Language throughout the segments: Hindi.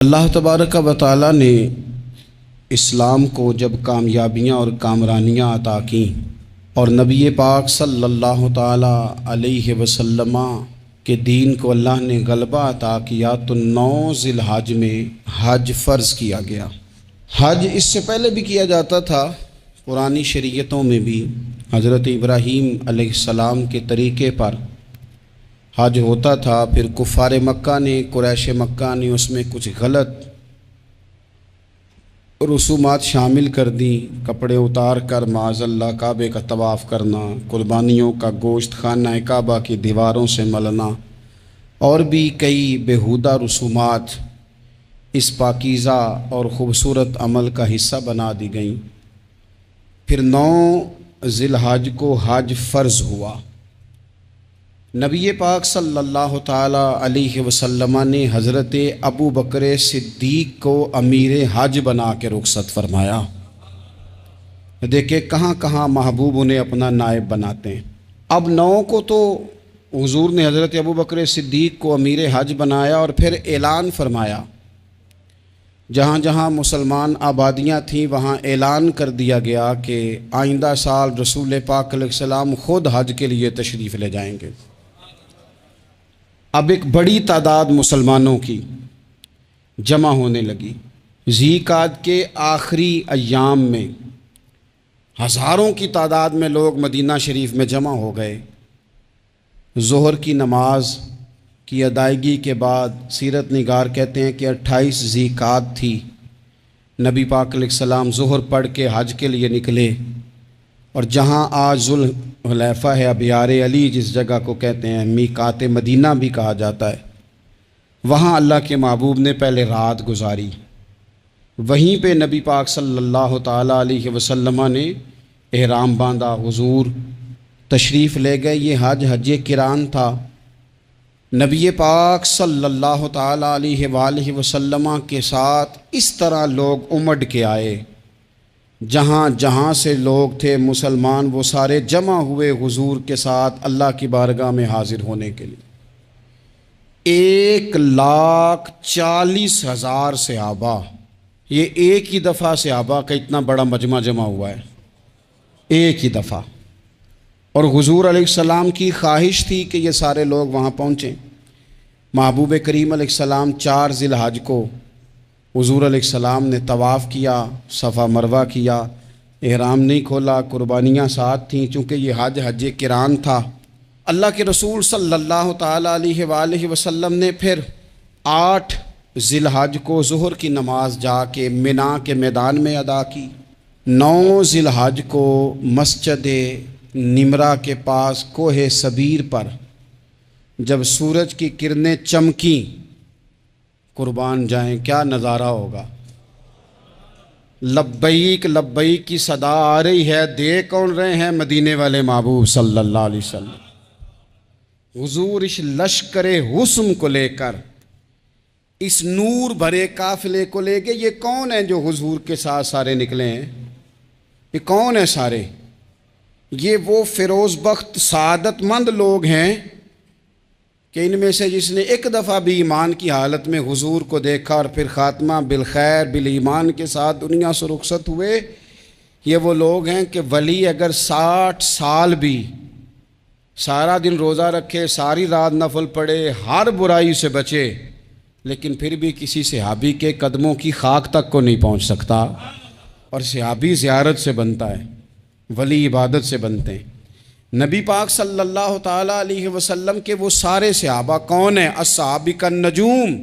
अल्लाह तबारक व तआला ने इस्लाम को जब कामयाबियाँ और कामरानियाँ अता की और नबी पाक सल्लल्लाहु ताला अलैहि वसल्लम के दीन को अल्लाह ने गलबा अता किया तो 9 ज़िलहज में हज फ़र्ज़ किया गया। हज इससे पहले भी किया जाता था, पुरानी शरीयतों में भी हज़रत इब्राहीम अलैहिस्सलाम के तरीक़े पर हज होता था। फिर कुफ़ार मक्का ने, कुरैश मक्का ने उसमें कुछ गलत रसूमात शामिल कर दी। कपड़े उतार कर माज़अल्लाह काबे का तवाफ़ करना, कुर्बानियों का गोश्त खाना काबा की दीवारों से मलना और भी कई बेहुदा रसूमात इस पाकीज़ा और ख़ूबसूरत अमल का हिस्सा बना दी गई। फिर 9 ज़िलहज को हज फ़र्ज़ हुआ। नबी पाक सल्लल्लाहु ताला अलैहि वसल्लम ने हज़रत अबू बकर सिद्दीक़ को अमीर हज बना के रुखसत फरमाया। देखे कहाँ कहाँ महबूब उन्हें अपना नायब बनाते हैं। अब 9 को तो हुजूर ने हज़रत अबू बकर सिद्दीक़ को अमीर हज बनाया और फिर ऐलान फरमाया। जहाँ जहाँ मुसलमान आबादियाँ थीं वहाँ ऐलान कर दिया गया कि आइंदा साल रसूल पाक अलैहिस्सलाम ख़ुद हज के लिए तशरीफ़ ले जाएंगे। अब एक बड़ी तादाद मुसलमानों की जमा होने लगी। ज़ीक़ाद के आखिरी अय्याम में हज़ारों की तादाद में लोग मदीना शरीफ में जमा हो गए। ज़ोहर की नमाज की अदायगी के बाद सीरत निगार कहते हैं कि 28 ज़ीक़ाद थी। नबी पाक अलैहिस्सलाम ज़ोहर पढ़ के हज के लिए निकले और जहाँ आज ज़ुल्हुलैफ़ा है, अबियार अली जिस जगह को कहते हैं, मीकात मदीना भी कहा जाता है, वहाँ अल्लाह के महबूब ने पहले रात गुजारी। वहीं पे नबी पाक सल्लल्लाहु ताला अलैहि वसल्लम ने एहराम बांधा, हुजूर तशरीफ़ ले गए। ये हज किरान था। नबी पाक सल्लल्लाहु ताला अलैहि वसल्लम के साथ इस तरह लोग उमड़ के आए। जहाँ जहाँ से लोग थे मुसलमान वो सारे जमा हुए हुजूर के साथ अल्लाह की बारगाह में हाजिर होने के लिए। 1,40,000 सहाबा, ये एक ही दफ़ा सहाबा का इतना बड़ा मजमा जमा हुआ है, एक ही दफ़ा। और हुजूर अलैहिस्सलाम की ख्वाहिश थी कि ये सारे लोग वहाँ पहुँचें। महबूब करीम अलैहिस्सलाम 4 ज़िलहज को हुजूर अलैहिस्सलाम ने तवाफ़ किया, सफ़ा मरवा किया, एहराम नहीं खोला, कुर्बानियाँ साथ थीं चूँकि ये हज किरान था। अल्लाह के रसूल सल्लल्लाहु ताला अलैहि वसल्लम ने फिर 8 ज़िलहज को ज़ुहर की नमाज जाके मिना के मैदान में अदा की। 9 ज़िलहज को मस्जिद निमरा के पास कोहे सबीर पर जब सूरज की किरणें चमकी, कुर्बान जाएं, क्या नज़ारा होगा। लब्बैक लब्बैक की सदा आ रही है। दे कौन रहे हैं? मदीने वाले महबूब सल्लल्लाहु अलैहि वसल्लम। हुजूर इस लश्करे हुस्न को लेकर, इस नूर भरे काफिले को लेके, ये कौन है जो हुजूर के साथ सारे निकले हैं? ये कौन है सारे? ये वो फिरोज़ बख्त सादतमंद लोग हैं कि इनमें से जिसने एक दफ़ा भी ईमान की हालत में हुजूर को देखा और फिर ख़ात्मा बिल खैर बिल ईमान के साथ दुनिया से रुखसत हुए, ये वो लोग हैं कि वली अगर 60 साल भी सारा दिन रोज़ा रखे, सारी रात नफल पढ़े, हर बुराई से बचे, लेकिन फिर भी किसी सहाबी के कदमों की खाक तक को नहीं पहुँच सकता। और सहाबी ज़ियारत से बनता है, वली इबादत से बनते हैं। नबी पाक सल्लल्लाहु ताला अलैहि वसल्लम के वो सारे सहाबा कौन हैं? अस्सहाबिकन नजूम।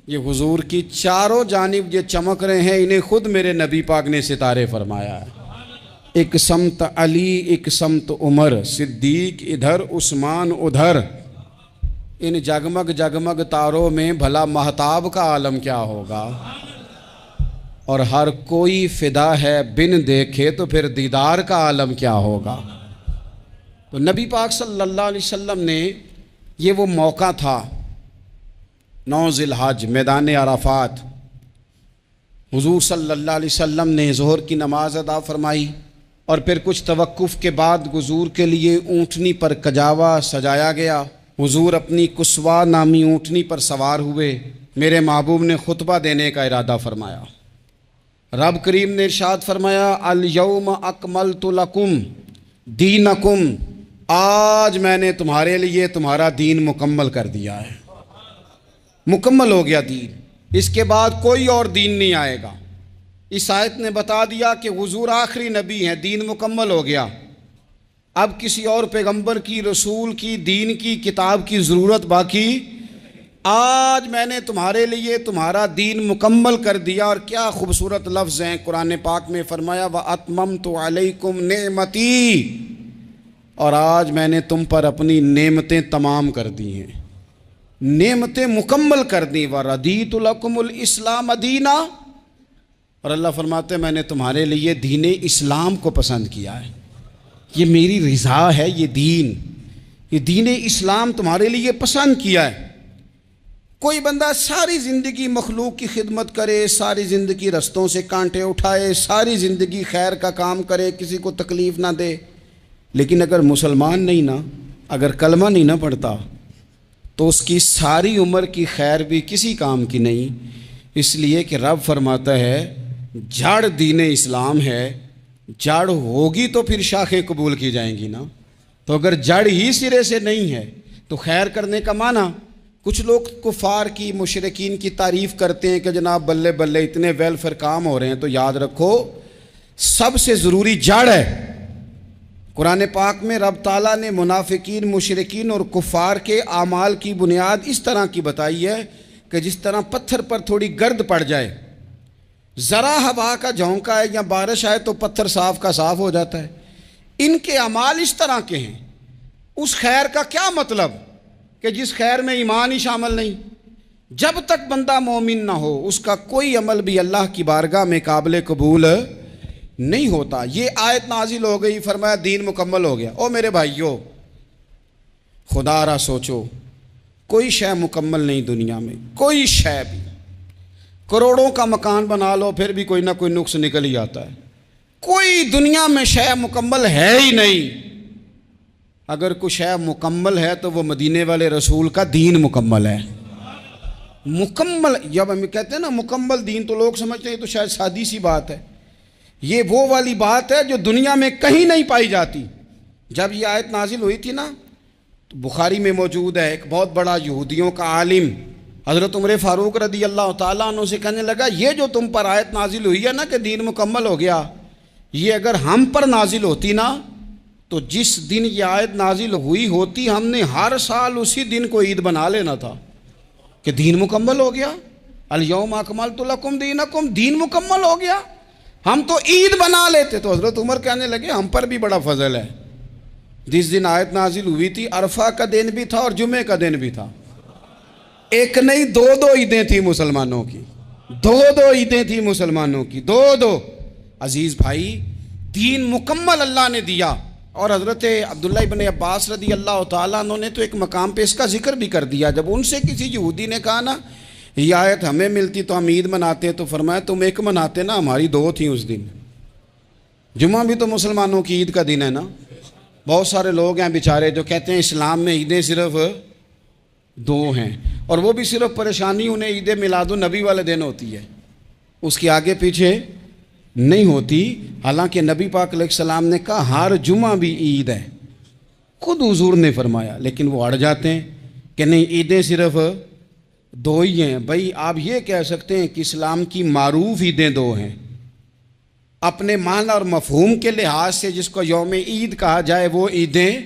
ये हुजूर की चारों जानिब ये चमक रहे हैं, इन्हें खुद मेरे नबी पाक ने सितारे फरमाया है। एक समत अली, एक समत उमर, सिद्दीक इधर, उस्मान उधर। इन जगमग जगमग तारों में भला महताब का आलम क्या होगा। और हर कोई फिदा है बिन देखे तो फिर दीदार का आलम क्या होगा। तो नबी पाक सल्लल्लाहु अलैहि वसल्लम ने ये वो मौका था, 9 ज़िलहज मैदान अराफात। हुजूर सल्लल्लाहु अलैहि वसल्लम ने ज़ोहर की नमाज अदा फरमाई और फिर कुछ तवक्कुफ़ के बाद हुजूर के लिए ऊँटनी पर कजावा सजाया गया। हुजूर अपनी कुस्वा नामी ऊँटनी पर सवार हुए मेरे महबूब ने खुतबा देने का इरादा फरमाया। रब करीम ने इरशाद फरमाया, अल यौम अकमलतु लकुम दीनकुम, आज मैंने तुम्हारे लिए तुम्हारा दीन मुकम्मल कर दिया है। मुकम्मल हो गया दीन, इसके बाद कोई और दीन नहीं आएगा। इस आयत ने बता दिया कि हुजूर आखिरी नबी हैं, दीन मुकम्मल हो गया। अब किसी और पैगंबर की, रसूल की, दीन की, किताब की ज़रूरत बाकी। आज मैंने तुम्हारे लिए तुम्हारा दीन मुकम्मल कर दिया। और क्या खूबसूरत लफ्ज़ हैं कुरान पाक में, फरमाया व अतममतु अलैकुम नेमती, और आज मैंने तुम पर अपनी नेमतें तमाम कर दी हैं, नेमतें मुकम्मल कर दी। व रदीतु लकुमुल इस्लाम दीना, और अल्लाह फरमाते हैं मैंने तुम्हारे लिए दीन इस्लाम को पसंद किया है, ये मेरी रिज़ा है, ये दीन इस्लाम तुम्हारे लिए पसंद किया है। कोई बंदा सारी ज़िंदगी मखलूक की खिदमत करे, सारी ज़िंदगी रस्तों से कांटे उठाए, सारी ज़िंदगी खैर का काम करे, किसी को तकलीफ़ ना दे, लेकिन अगर मुसलमान नहीं ना, अगर कलमा नहीं ना पढ़ता, तो उसकी सारी उम्र की खैर भी किसी काम की नहीं। इसलिए कि रब फरमाता है जड़ दीन इस्लाम है, जड़ होगी तो फिर शाखें कबूल की जाएंगी ना। तो अगर जड़ ही सिरे से नहीं है तो खैर करने का माना। कुछ लोग कुफार की, मुशरिकीन की तारीफ़ करते हैं कि जनाब बल्ले बल्ले इतने वेलफेयर काम हो रहे हैं, तो याद रखो सबसे ज़रूरी जड़ है। कुरान पाक में रब ताला ने मुनाफिकीन, मुशरिकीन और कुफार के आमाल की बुनियाद इस तरह की बताई है कि जिस तरह पत्थर पर थोड़ी गर्द पड़ जाए, ज़रा हवा का झोंका है या बारिश आए तो पत्थर साफ का साफ हो जाता है। इनके अमाल इस तरह के हैं। उस खैर का क्या मतलब कि जिस खैर में ईमान ही शामिल नहीं। जब तक बंदा मोमिन ना हो उसका कोई अमल भी अल्लाह की बारगाह में काबिल कबूल नहीं होता। ये आयत नाजिल हो गई, फरमाया दीन मुकम्मल हो गया। ओ मेरे भाइयों, खुदारा सोचो, कोई शय मुकम्मल नहीं दुनिया में, कोई शय भी। करोड़ों का मकान बना लो फिर भी कोई ना कोई नुक्स निकल ही आता है। कोई दुनिया में शय मुकम्मल है ही नहीं। अगर कोई शय मुकम्मल है तो वो मदीने वाले रसूल का दीन मुकम्मल है। मुकम्मल, जब हम कहते हैं ना मुकम्मल दीन, तो लोग समझते हैं तो शायद सादी सी बात है। ये वो वाली बात है जो दुनिया में कहीं नहीं पाई जाती। जब ये आयत नाजिल हुई थी ना, तो बुखारी में मौजूद है, एक बहुत बड़ा यहूदियों का आलिम हज़रत उमर फ़ारूक रदी अल्लाह ताला अन्हु से कहने लगा, ये जो तुम पर आयत नाजिल हुई है ना कि दीन मुकम्मल हो गया, ये अगर हम पर नाजिल होती ना, तो जिस दिन ये आयत नाजिल हुई होती हमने हर साल उसी दिन को ईद बना लेना था कि दीन मुकम्मल हो गया। अल यौम अकमलतु लकुम दीनकुम, दीन मुकम्मल हो गया। हम तो ईद बना लेते। तो हज़रत उमर कहने लगे हम पर भी बड़ा फजल है। जिस दिन आयत नाजिल हुई थी अरफा का दिन भी था और जुमे का दिन भी था। एक नहीं दो ईदें थी मुसलमानों की, दो ईदें थी मुसलमानों की, दो। अजीज़ भाई, दीन मुकम्मल अल्लाह ने दिया। और हज़रत अब्दुल्ला इब्न अब्बास रदी अल्लाह ताला अन्हु ने तो एक मकाम पे इसका जिक्र भी कर दिया। जब उनसे किसी यहूदी ने कहा ना ये आयत हमें मिलती तो हम ईद मनाते, तो फरमाया तुम एक मनाते ना, हमारी दो थी उस दिन। जुमा भी तो मुसलमानों की ईद का दिन है ना। बहुत सारे लोग हैं बेचारे जो कहते हैं इस्लाम में ईदें सिर्फ दो हैं, और वो भी सिर्फ परेशानी उन्हें ईद मिलादुन नबी वाले दिन होती है, उसके आगे पीछे नहीं होती। हालांकि नबी पाक अलैहिस्सलाम ने कहा हर जुमा भी ईद है, खुद हुजूर ने फरमाया, लेकिन वो अड़ जाते हैं कि नहीं ईदें सिर्फ दो ही हैं। भाई आप ये कह सकते हैं कि इस्लाम की मारूफ ईदें दो हैं, अपने माना और मफहूम के लिहाज से जिसको यौम ईद कहा जाए वो ईदें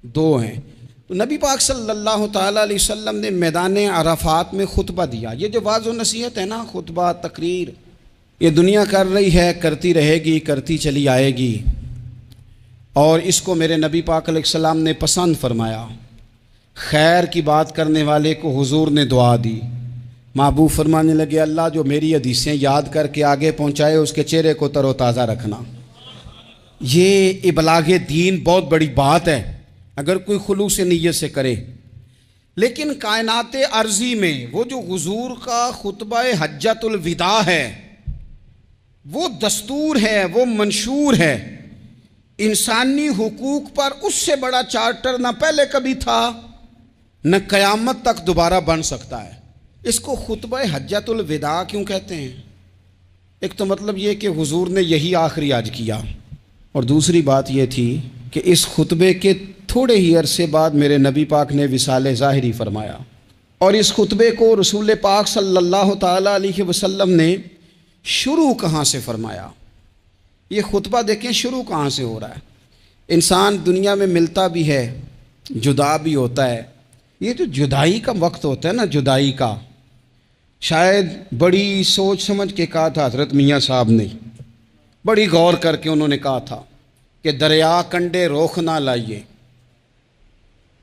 दो हैं। तो नबी पाक सल्लल्लाहु ताला अलैहि वसल्लम ने मैदान अराफात में खुतबा दिया। ये जो वाज़ व नसीहत है ना, खुतबा तकरीर, ये दुनिया कर रही है, करती रहेगी, करती चली आएगी। और इसको मेरे नबी पाक अलैहिस्सलाम ने पसंद फरमाया। खैर की बात करने वाले को हुजूर ने दुआ दी। महबूब फरमाने लगे अल्लाह जो मेरी हदीसें याद करके आगे पहुँचाए उसके चेहरे को तरोताज़ा रखना। ये इबलागे दीन बहुत बड़ी बात है अगर कोई खुलूस नीयत से करे। लेकिन कायनात अर्जी में वो जो हुजूर का खुतबा हज्जतुल विदा है, वो दस्तूर है, वो मंशूर है। इंसानी हुकूक पर उससे बड़ा चार्टर न पहले कभी था न क़यामत तक दोबारा बन सकता है। इसको खुतबा हज्जतुल विदा क्यों कहते हैं? एक तो मतलब ये कि हुजूर ने यही आखिरी आज किया, और दूसरी बात ये थी कि इस खुतबे के थोड़े ही अरसे बाद मेरे नबी पाक ने विसाले ज़ाहिरी फरमाया, और इस खुतबे को रसूल पाक सल्लल्लाहु ताला अलैहि वसल्लम ने शुरू कहाँ से फरमाया? ये खुतबा देखें शुरू कहाँ से हो रहा है। इंसान दुनिया में मिलता भी है, जुदा भी होता है। ये जो जुदाई का वक्त होता है ना, जुदाई का, शायद बड़ी सोच समझ के कहा था हज़रत मियाँ साहब ने, बड़ी गौर करके उन्होंने कहा था कि दरिया कंडे रोख ना लाइए,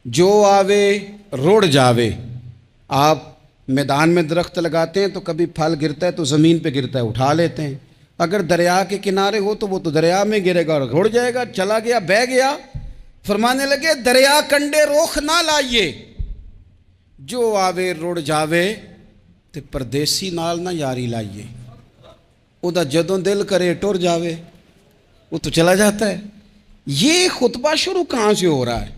जो आवे रुड़ जावे। आप मैदान में दरख्त लगाते हैं तो कभी फल गिरता है तो ज़मीन पे गिरता है, उठा लेते हैं। अगर दरिया के किनारे हो तो वो तो दरिया में गिरेगा और रुड़ जाएगा, चला गया, बह गया। फरमाने लगे दरिया कंडे रोख ना लाइए, जो आवे रुड़ जावे, ते परदेसी नाल ना यारी लाइए। उदा जदों दिल करे टुर जावे, वो तो चला जाता है। ये खुतबा शुरू कहाँ से हो रहा है?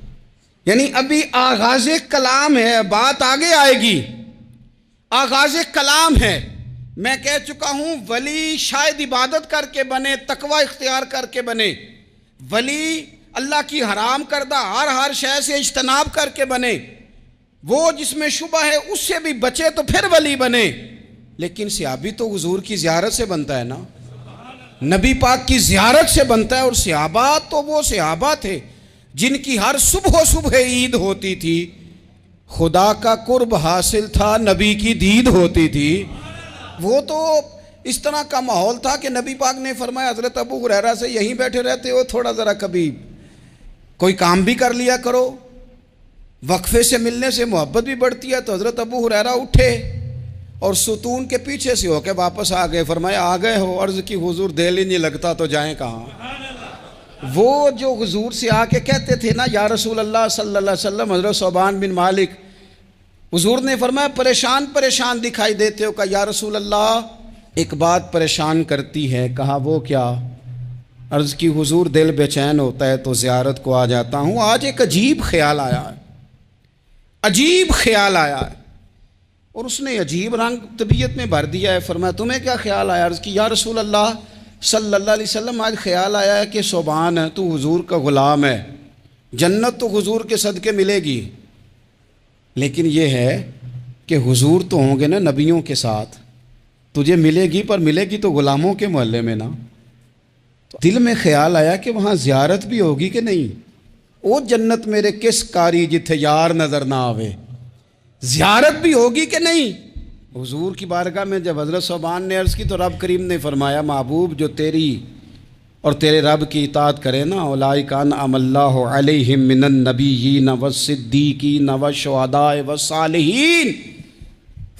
यानी अभी आगाज़े कलाम है, बात आगे आएगी। आगाज़े कलाम है। मैं कह चुका हूँ वली शायद इबादत करके बने, तकवा इख्तियार करके बने। वली अल्लाह की हराम करदा हर शय से इज्तनाब करके बने। वो जिसमें शुबा है उससे भी बचे तो फिर वली बने। लेकिन सहाबी तो हुजूर की ज़ियारत से बनता है ना, नबी पाक की ज़ियारत से बनता है। और सहाबा तो वो सहाबा थे जिनकी हर सुबह सुबह ईद होती थी, खुदा का कुर्ब हासिल था, नबी की दीद होती थी। वो तो इस तरह का माहौल था कि नबी पाक ने फरमाया हज़रत अबू हुरैरा से, यहीं बैठे रहते हो, थोड़ा ज़रा कभी कोई काम भी कर लिया करो। वक्फे से मिलने से मोहब्बत भी बढ़ती है। तो हज़रत अबू हुरैरा उठे और सुतून के पीछे से होकर वापस आ गए। फरमाया आ गए हो? अर्ज़ की हुजूर दिल ही नहीं लगता तो जाएं कहाँ। वो जो हुजूर से आके कहते थे ना, या रसूल अल्लाह सल्लल्लाहु अलैहि वसल्लम, हज़रत सोबान बिन मालिक, हुजूर ने फरमाया परेशान परेशान दिखाई देते हो। कहा या रसूल अल्लाह एक बात परेशान करती है। कहा वो क्या? अर्ज़ की हुजूर दिल बेचैन होता है तो ज़ियारत को आ जाता हूँ। आज एक अजीब ख्याल आया है, अजीब ख्याल आया है। और उसने अजीब रंग तबीयत में भर दिया है। फरमाया तुम्हें क्या ख्याल आया? अर्ज़ की या रसूल अल्लाह सल्लल्लाहु अलैहि वसल्लम, आज ख्याल आया है कि सोबान है, तू हुजूर का ग़ुलाम है, जन्नत तो हुजूर के सदक़े मिलेगी। लेकिन यह है कि हुजूर तो होंगे ना नबियों के साथ, तुझे मिलेगी, पर मिलेगी तो ग़ुलामों के मोहल्ले में ना। तो दिल में ख्याल आया कि वहाँ ज़ियारत भी होगी कि नहीं। ओ जन्नत मेरे किस कारी जिथे यार नज़र ना आवे, ज़ियारत भी होगी कि नहीं। हुजूर की बारगाह में जब हज़रत सोबान ने अर्ज़ की तो रब करीम ने फरमाया महबूब जो तेरी और तेरे रब की इताअत करे ना, उलाइका अनअमल्लाहु अलैहिम मिनन नबिय्यीन वस्सिद्दीकीन वशुहदाए वस्सालिहीन।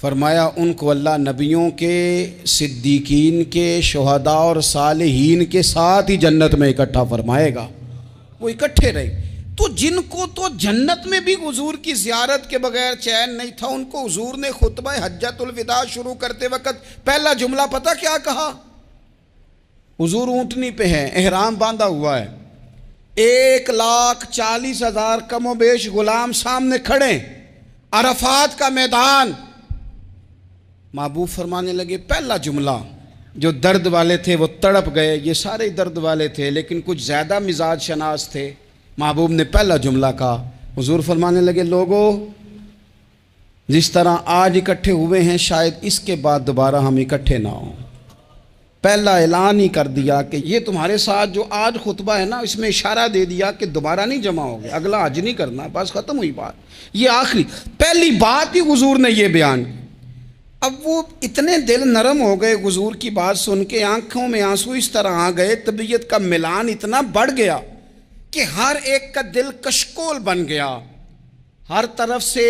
फरमाया उनको अल्लाह नबियों के, सिद्दीकीन के, शुहदा और सालिहीन के साथ ही जन्नत में इकट्ठा फरमाएगा। वो इकट्ठे रहे। तो जिनको तो जन्नत में भी हुजूर की ज़ियारत के बगैर चैन नहीं था, उनको हुजूर ने खुतबा हज्जतुल विदा शुरू करते वक्त पहला जुमला पता क्या कहा? हुजूर ऊँटनी पे हैं, एहराम बांधा हुआ है, 1,40,000 कमोबेश गुलाम सामने खड़े, अरफात का मैदान। महबूब फरमाने लगे पहला जुमला, जो दर्द वाले थे वो तड़प गए, ये सारे दर्द वाले थे लेकिन कुछ ज़्यादा मिजाज शनास थे। महबूब ने पहला जुमला कहा। हुजूर फरमाने लगे लोगों, जिस तरह आज इकट्ठे हुए हैं शायद इसके बाद दोबारा हम इकट्ठे ना हों। पहला ऐलान ही कर दिया कि ये तुम्हारे साथ जो आज खुतबा है ना, इसमें इशारा दे दिया कि दोबारा नहीं जमा होगे, अगला हज नहीं करना, बस ख़त्म हुई बात। ये आखिरी पहली बात ही हुजूर ने ये बयान। अब वो इतने दिल नरम हो गए हुजूर की बात सुन के, आंखों में आंसू इस तरह आ गए, तबीयत का मिलान इतना बढ़ गया कि हर एक का दिल कशकोल बन गया। हर तरफ से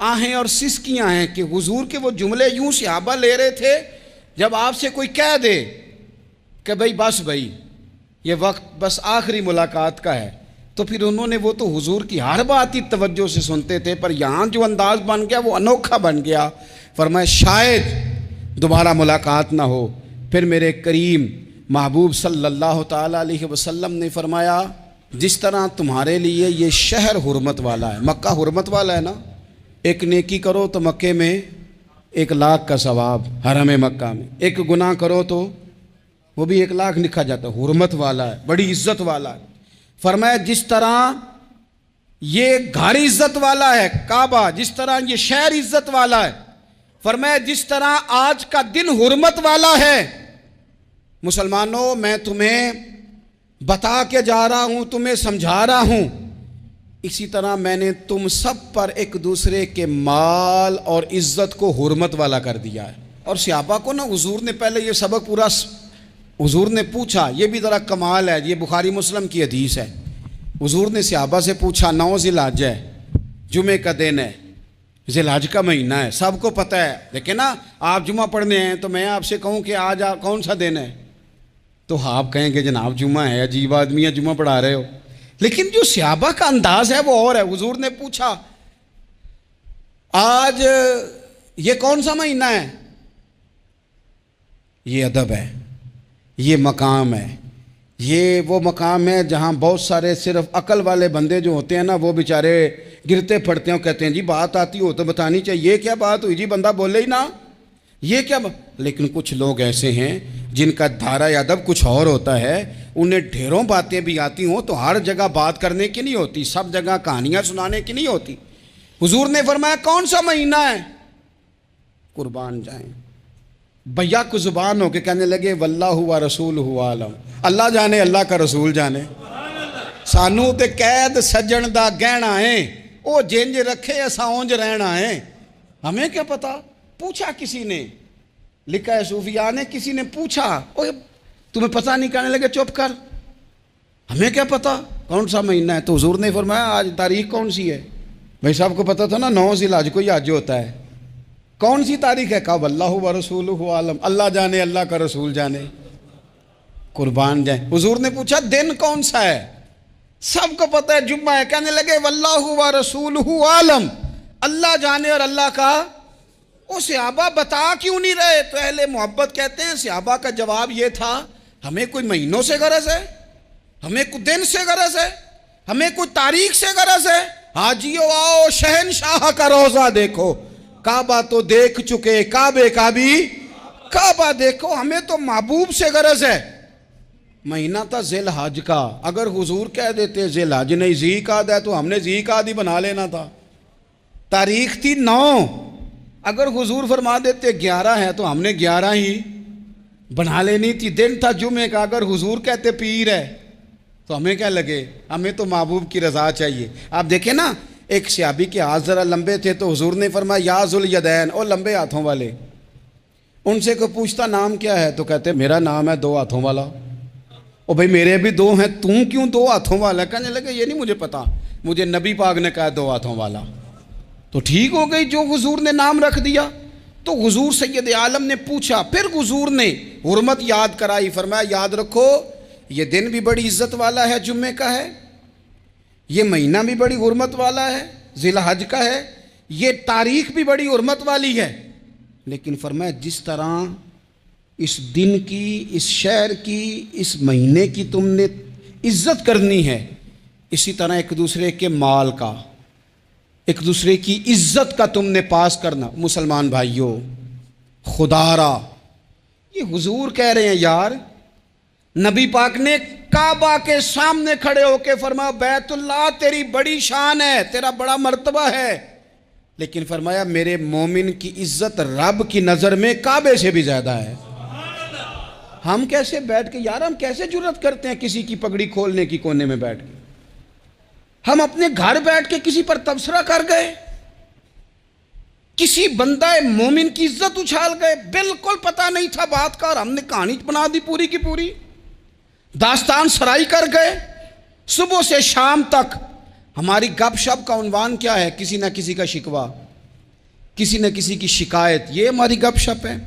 आहें और सिसकियाँ हैं कि हुजूर के वो जुमले यूं सहाबा ले रहे थे, जब आपसे कोई कह दे कि भाई बस भाई ये वक्त बस आखिरी मुलाकात का है, तो फिर उन्होंने वो तो हुजूर की हर बात ही तवज्जो से सुनते थे। पर यहाँ जो अंदाज बन गया वो अनोखा बन गया। फरमाया शायद दोबारा मुलाकात ना हो। फिर मेरे करीम महबूब सल्लल्लाहु ताला अलैहि वसल्लम ने फरमाया जिस तरह तुम्हारे लिए ये शहर हुर्मत वाला है, मक्का हुर्मत वाला है ना, एक नेकी करो तो मक्के में 1 लाख का सवाब हरम मक्का में। एक गुनाह करो तो वो भी 1 लाख लिखा जाता है। हुर्मत वाला है, बड़ी इज्जत वाला है। फरमाया जिस तरह ये घर इज्जत वाला है काबा, जिस तरह ये शहर इज्जत वाला है, फरमाया जिस तरह आज का दिन हुर्मत वाला है। मुसलमानों, मैं तुम्हें बता के जा रहा हूं, तुम्हें समझा रहा हूं, इसी तरह मैंने तुम सब पर एक दूसरे के माल और इज्जत को हुर्मत वाला कर दिया है। और सहाबा को ना हुजूर ने पहले ये सबक पूरा, हुजूर ने पूछा, ये भी ज़रा कमाल है, ये बुखारी मुस्लिम की हदीस है। हुजूर ने सहाबा से पूछा, 9 ज़िलहज है, जुमे का दिन है, ज़िलहज का महीना है, सबको पता है, लेकिन ना आप जुमा पढ़ने हैं तो मैं आपसे कहूँ कि आज आप कौन सा दिन है, तो आप कहेंगे जनाब जुमा है, अजीब आदमी है, जुमा पढ़ा रहे हो। लेकिन जो सहाबा का अंदाज है वो और है। हुजूर ने पूछा, आज ये कौन सा महीना है? ये अदब है, ये मकाम है, ये वो मकाम है जहाँ बहुत सारे सिर्फ अकल वाले बंदे जो होते हैं ना, वो बेचारे गिरते पड़ते हैं, कहते हैं जी बात आती हो तो बतानी चाहिए, ये क्या बात हुई जी, बंदा बोले ही ना, ये क्या लेकिन कुछ लोग ऐसे हैं जिनका धारा अदब कुछ और होता है, उन्हें ढेरों बातें भी आती हों तो हर जगह बात करने की नहीं होती, सब जगह कहानियाँ सुनाने की नहीं होती। हुजूर ने फरमाया कौन सा महीना है? कुर्बान जाएं, भैया को जुबान होके कहने लगे वल्लाहु व रसूलहु आलम, अल्लाह जाने अल्लाह का रसूल जाने। सानू ते कैद सज्जन दा गहना है, ओ जिंज रखे असा उंज रहना है, हमें क्या पता। पूछा किसी ने, लिखा है सूफिया ने, किसी ने पूछा, ओ तुम्हें पता नहीं, कहने लगे चुप कर, हमें क्या पता कौन सा महीना है। तो हुजूर ने फरमाया आज तारीख कौन सी है? भाई साहब को पता था ना 9 ज़िलहज को ही आज होता है, कौन सी तारीख है? कहा वल्लाहु व रसूलहु आलम, अल्लाह जाने अल्लाह का रसूल जाने। कुर्बान जाए। हुजूर ने पूछा दिन कौन सा है? सबको पता है जुम्मा है, कहने लगे वल्लाहु व रसूलहु आलम, अल्लाह जाने और अल्लाह का। ओ सहाबा बता क्यों नहीं रहे? तो अहले मोहब्बत कहते हैं सहाबा का जवाब ये था, हमें कोई महीनों से गरज है, हमें कोई दिन से गरज है, हमें कोई तारीख से गरज है? हाजियो आओ शहनशाह का रोजा देखो, काबा तो देख चुके, काबे का भी काबा देखो, हमें तो महबूब से गरज है। महीना था ज़िलहज का, अगर हुजूर कह देते ज़िलहज नहीं ज़ीक़ादा है तो हमने ज़ीक़ाद ही बना लेना था। तारीख थी 9, अगर हुजूर फरमा देते 11 है तो हमने 11 ही बना लेनी थी। दिन था जुमे का, अगर हुजूर कहते पीर है तो हमें क्या लगे, हमें तो महबूब की रज़ा चाहिए। आप देखें ना, एक सहाबी के हाथ ज़रा लंबे थे तो हुजूर ने फरमाया या ज़ुल यदैन, ओ लंबे हाथों वाले। उनसे कोई पूछता नाम क्या है तो कहते मेरा नाम है 2 हाथों वाला। ओ भाई मेरे भी 2 हैं, तू क्यों 2 हाथों वाला? कहने लगे ये नहीं मुझे पता, मुझे नबी पाक ने कहा 2 हाथों वाला। तो ठीक हो गई, जो हुजूर ने नाम रख दिया। तो हुजूर सैयद आलम ने पूछा, फिर हुजूर ने हुर्मत याद कराई, फरमाया याद रखो ये दिन भी बड़ी इज्जत वाला है, जुम्मे का है, ये महीना भी बड़ी हुर्मत वाला है, ज़िलहज का है, ये तारीख भी बड़ी हुर्मत वाली है। लेकिन फरमाया जिस तरह इस दिन की, इस शहर की, इस महीने की तुमने इज्जत करनी है, इसी तरह एक दूसरे के माल का, एक दूसरे की इज्जत का तुमने पास करना। मुसलमान भाइयों, खुदारा ये हुजूर कह रहे हैं यार, नबी पाक ने काबा के सामने खड़े होके फरमाया बैतुल्लाह तेरी बड़ी शान है, तेरा बड़ा मर्तबा है, लेकिन फरमाया मेरे मोमिन की इज्जत रब की नज़र में काबे से भी ज़्यादा है। हम कैसे बैठ के यार, हम कैसे जुर्रत करते हैं किसी की पगड़ी खोलने की कोने में बैठ के? हम अपने घर बैठ के किसी पर तबसरा कर गए, किसी बंदा मोमिन की इज्जत उछाल गए, बिल्कुल पता नहीं था बात का और हमने कहानी बना दी पूरी की पूरी, दास्तान सराई कर गए। सुबह से शाम तक हमारी गपशप का उन्वान क्या है? किसी ना किसी का शिकवा, किसी न किसी की शिकायत, ये हमारी गपशप है।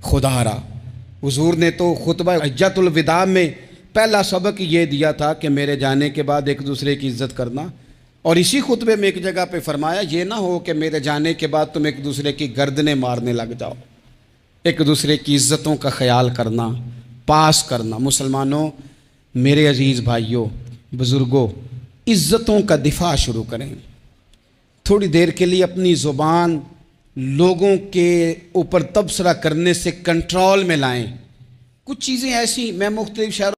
खुदारा हुजूर ने तो खुतबा हज्जतुल विदा में पहला सबक ये दिया था कि मेरे जाने के बाद एक दूसरे की इज्जत करना, और इसी खुतबे में एक जगह पे फरमाया ये ना हो कि मेरे जाने के बाद तुम एक दूसरे की गर्दनें मारने लग जाओ। एक दूसरे की इज्जतों का ख्याल करना, पास करना। मुसलमानों, मेरे अजीज़ भाइयों, बुज़ुर्गों, इज्जतों का दिफा शुरू करें। थोड़ी देर के लिए अपनी ज़ुबान लोगों के ऊपर तबसरा करने से कंट्रोल में लाएं। कुछ चीज़ें ऐसी मैं मुख्तलिफ शहरों